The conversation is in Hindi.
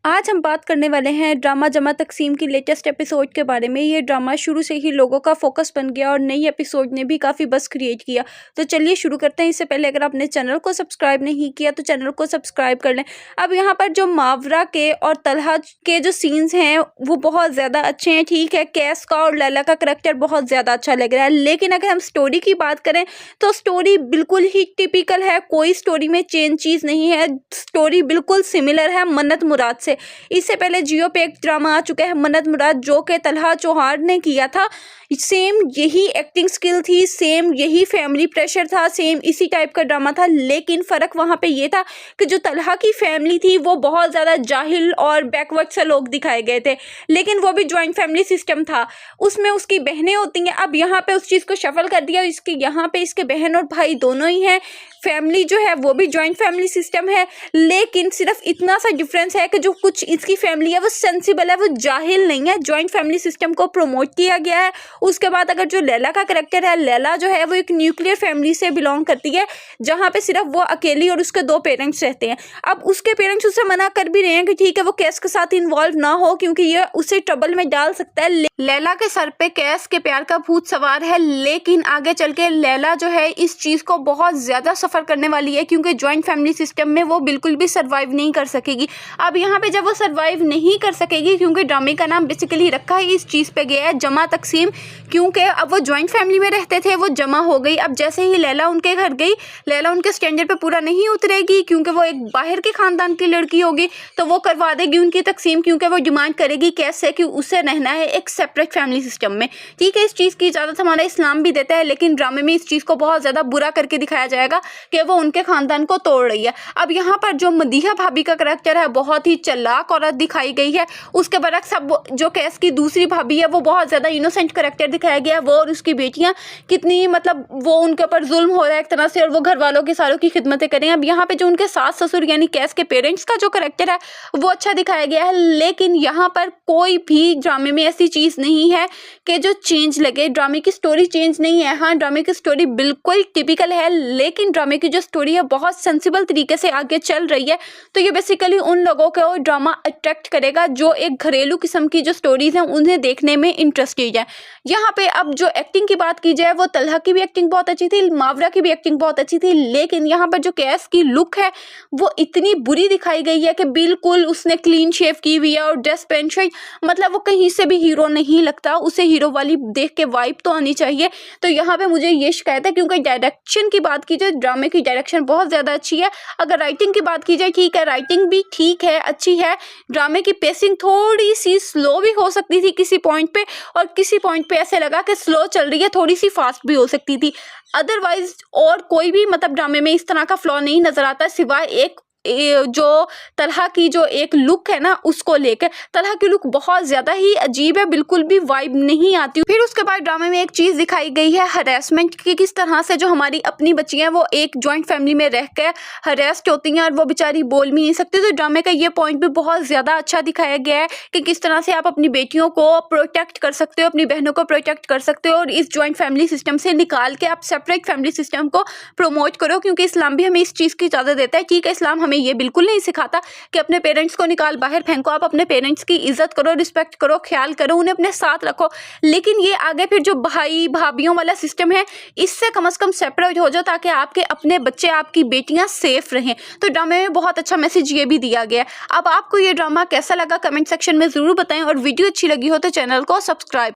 आज हम बात करने वाले हैं ड्रामा जमा तकसीम की लेटेस्ट एपिसोड के बारे में। ये ड्रामा शुरू से ही लोगों का फोकस बन गया और नई एपिसोड ने भी काफ़ी बज़ क्रिएट किया। तो चलिए शुरू करते हैं। इससे पहले अगर आपने चैनल को सब्सक्राइब नहीं किया तो चैनल को सब्सक्राइब कर लें। अब यहाँ पर जो मावरा के और तलहा के जो सीन्स हैं वो बहुत ज़्यादा अच्छे हैं। ठीक है, कैस का और लैला का करैक्टर बहुत ज़्यादा अच्छा लग रहा है, लेकिन अगर हम स्टोरी की बात करें तो स्टोरी बिल्कुल ही टिपिकल है। कोई स्टोरी में चेंज चीज़ नहीं है। स्टोरी बिल्कुल सिमिलर है मन्नत मुराद से। इससे पहले जियो पे एक ड्रामा आ चुका है मन्नत मुराद, जो कि तलहा चौहान ने किया था। सेम यही एक्टिंग स्किल थी, सेम यही फैमिली प्रेशर था, सेम इसी टाइप का ड्रामा था, लेकिन फ़र्क वहाँ पे ये था कि जो तलहा की फैमिली थी वो बहुत ज़्यादा जाहिल और बैकवर्ड से लोग दिखाए गए थे, लेकिन वो भी जॉइंट फैमिली सिस्टम था। उसमें उसकी बहनें होती हैं। अब यहाँ पे उस चीज़ को शफल कर दिया। इसके यहाँ पे इसके बहन और भाई दोनों ही हैं। फैमिली जो है वो भी जॉइंट फैमिली सिस्टम है, लेकिन सिर्फ इतना सा डिफरेंस है कि जो कुछ इसकी फैमिली है वो सेंसिबल है, वो जाहिल नहीं है। जॉइंट फैमिली सिस्टम को प्रमोट किया गया है। उसके बाद अगर जो लैला का करैक्टर है, लैला जो है वो एक न्यूक्लियर फैमिली से बिलोंग करती है, जहाँ पे सिर्फ वो अकेली और उसके 2 पेरेंट्स रहते हैं। अब उसके पेरेंट्स उसे मना कर भी रहे हैं कि ठीक है वो कैस के साथ इन्वॉल्व ना हो, क्योंकि ये उसे ट्रबल में डाल सकता है। लैला के सर पे कैस के प्यार का भूत सवार है, लेकिन आगे चल के लैला जो है इस चीज़ को बहुत ज़्यादा सफ़र करने वाली है, क्योंकि जॉइंट फैमिली सिस्टम में वो बिल्कुल भी सर्वाइव नहीं कर सकेगी। अब यहाँ पे जब वो सर्वाइव नहीं कर सकेगी, क्योंकि ड्रामे का नाम बेसिकली रखा है इस चीज़ पे गया है जमा तकसीम, क्योंकि अब वो जॉइंट फैमिली में रहते थे, वो जमा हो गई। अब जैसे ही लैला उनके घर गई, लैला उनके स्टैंडर्ड पे पूरा नहीं उतरेगी, क्योंकि वो एक बाहर के ख़ानदान की लड़की होगी, तो वो करवा देगी उनकी तकसीम, क्योंकि वो डिमांड करेगी कैसे कि उसे रहना है एक सेपरेट फैमिली सिस्टम में। ठीक है, इस चीज़ की इजाज़त हमारा इस्लाम भी देता है, लेकिन ड्रामे में इस चीज़ को बहुत ज़्यादा बुरा करके दिखाया जाएगा कि वो उनके ख़ानदान को तोड़ रही है। अब यहाँ पर जो मदीहा भाभी का करैक्टर है बहुत ही चालाक औरत दिखाई गई है। उसके बरक्स सब जो कैस की दूसरी भाभी है वो बहुत ज़्यादा इनोसेंट करैक्टर दिखाया गया है। वो और उसकी बेटियाँ कितनी मतलब वो उनके ऊपर जुल्म हो रहा है एक तरह से, और वो घर वालों की सारों की खिदमतें करें। अब यहाँ पे जो उनके सास ससुर यानी कैस के पेरेंट्स का जो करैक्टर है वो अच्छा दिखाया गया है, लेकिन यहाँ पर कोई भी ड्रामे में ऐसी चीज़ नहीं है कि जो चेंज लगे। ड्रामे की स्टोरी चेंज नहीं है। हाँ, ड्रामे की स्टोरी बिल्कुल टिपिकल है, लेकिन ड्रामे की जो स्टोरी है बहुत सेंसिबल तरीके से आगे चल रही है। तो ये बेसिकली उन लोगों को ड्रामा अट्रैक्ट करेगा जो एक घरेलू किस्म की जो स्टोरीज़ हैं उन्हें देखने में इंटरेस्टेड है। यहाँ पे अब जो एक्टिंग की बात की जाए, वो तलहा की भी एक्टिंग बहुत अच्छी थी, मावरा की भी एक्टिंग बहुत अच्छी थी, लेकिन यहाँ पर जो कैस की लुक है वो इतनी बुरी दिखाई गई है कि बिल्कुल उसने क्लीन शेव की हुई है और ड्रेस पैंट शर्ट, मतलब वो कहीं से भी हीरो नहीं लगता। उसे हीरो वाली देख के वाइब तो आनी चाहिए। तो यहाँ पे मुझे ये शिकायत है, क्योंकि डायरेक्शन की बात की जाए, ड्रामे की डायरेक्शन बहुत ज़्यादा अच्छी है। अगर राइटिंग की बात की जाए, ठीक है, राइटिंग भी ठीक है, अच्छी है। ड्रामे की पेसिंग थोड़ी सी स्लो भी हो सकती थी किसी पॉइंट पे, और किसी पॉइंट पे ऐसे लगा कि स्लो चल रही है, थोड़ी सी फास्ट भी हो सकती थी। अदरवाइज और कोई भी मतलब ड्रामे में इस तरह का फ्लॉ नहीं नज़र आता, सिवाय एक जो तलहा की जो एक लुक है ना उसको लेकर। तलहा की लुक बहुत ज़्यादा ही अजीब है, बिल्कुल भी वाइब नहीं आती। फिर उसके बाद ड्रामे में एक चीज़ दिखाई गई है हरेसमेंट की, किस तरह से जो हमारी अपनी बच्चियाँ वो एक जॉइंट फैमिली में रह कर हरेस्ड होती हैं और वो बेचारी बोल भी नहीं सकती। तो ड्रामे का ये पॉइंट भी बहुत ज़्यादा अच्छा दिखाया गया है कि किस तरह से आप अपनी बेटियों को प्रोटेक्ट कर सकते हो, अपनी बहनों को प्रोटेक्ट कर सकते हो, और इस जॉइंट फैमिली सिस्टम से निकाल के आप सेपरेट फैमिली सिस्टम को प्रमोट करो, क्योंकि इस्लाम भी हमें इस चीज़ की इजाज़त देता है। ठीक है, इस्लाम हमें ये बिल्कुल नहीं सिखाता कि अपने पेरेंट्स को निकाल बाहर फेंको। आप अपने पेरेंट्स की इज्जत करो, रिस्पेक्ट करो, ख्याल करो, उन्हें अपने साथ रखो, लेकिन ये आगे फिर जो भाई भाभीियों वाला सिस्टम है इससे कम से कम सेपरेट हो जाओ, ताकि आपके अपने बच्चे, आपकी बेटियां सेफ रहें। तो ड्रामे में बहुत अच्छा मैसेज ये भी दिया गया है। अब आपको ये ड्रामा कैसा लगा कमेंट सेक्शन में ज़रूर बताएं, और वीडियो अच्छी लगी हो तो चैनल को सब्सक्राइब